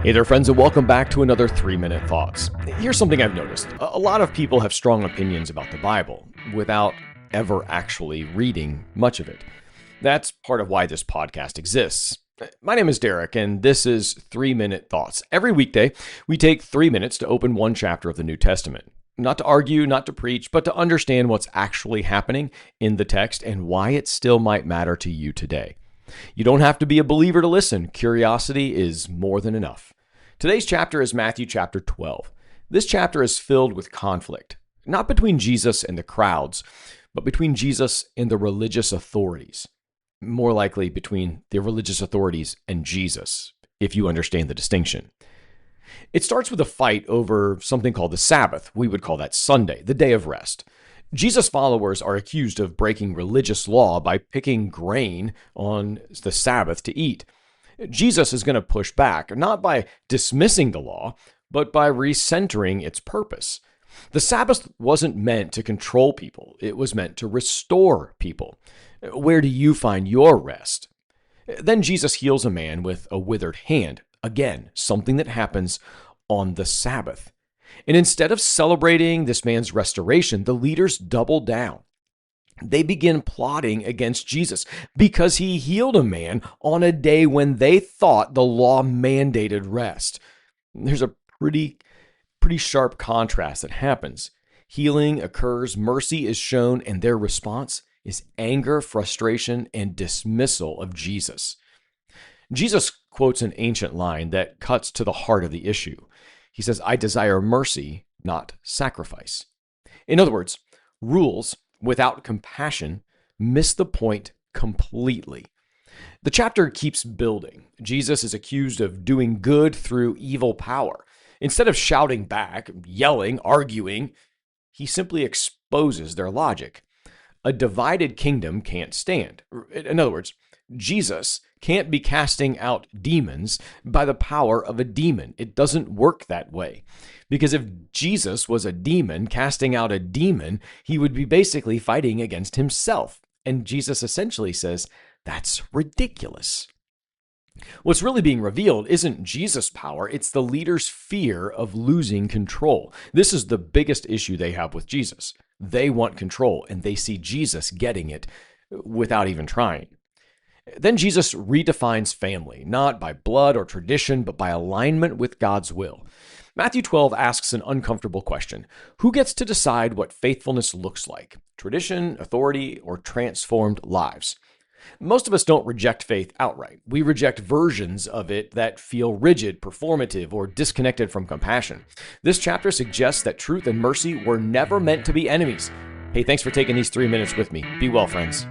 Hey there, friends, and welcome back to another 3-Minute Thoughts. Here's something I've noticed. A lot of people have strong opinions about the Bible without ever actually reading much of it. That's part of why this podcast exists. My name is Derek, and this is 3-Minute Thoughts. Every weekday, we take 3 minutes to open one chapter of the New Testament. Not to argue, not to preach, but to understand what's actually happening in the text and why it still might matter to you today. You don't have to be a believer to listen. Curiosity is more than enough. Today's chapter is Matthew chapter 12. This chapter is filled with conflict, not between Jesus and the crowds, but between Jesus and the religious authorities. More likely between the religious authorities and Jesus, if you understand the distinction. It starts with a fight over something called the Sabbath. We would call that Sunday, the day of rest. Jesus' followers are accused of breaking religious law by picking grain on the Sabbath to eat. Jesus is going to push back, not by dismissing the law, but by recentering its purpose. The Sabbath wasn't meant to control people. It was meant to restore people. Where do you find your rest? Then Jesus heals a man with a withered hand. Again, something that happens on the Sabbath. And instead of celebrating this man's restoration, the leaders double down. They begin plotting against Jesus because he healed a man on a day when they thought the law mandated rest. There's a pretty sharp contrast that happens. Healing occurs, mercy is shown, and their response is anger, frustration, and dismissal of Jesus. Jesus quotes an ancient line that cuts to the heart of the issue. He says, "I desire mercy, not sacrifice." In other words, rules without compassion miss the point completely. The chapter keeps building. Jesus is accused of doing good through evil power. Instead of shouting back, yelling, arguing, he simply exposes their logic. A divided kingdom can't stand. In other words, Jesus can't be casting out demons by the power of a demon. It doesn't work that way. Because if Jesus was a demon casting out a demon, he would be basically fighting against himself. And Jesus essentially says, that's ridiculous. What's really being revealed isn't Jesus' power, it's the leaders' fear of losing control. This is the biggest issue they have with Jesus. They want control, and they see Jesus getting it without even trying. Then Jesus redefines family, not by blood or tradition, but by alignment with God's will. Matthew 12 asks an uncomfortable question. Who gets to decide what faithfulness looks like? Tradition, authority, or transformed lives? Most of us don't reject faith outright. We reject versions of it that feel rigid, performative, or disconnected from compassion. This chapter suggests that truth and mercy were never meant to be enemies. Hey, thanks for taking these 3 minutes with me. Be well, friends.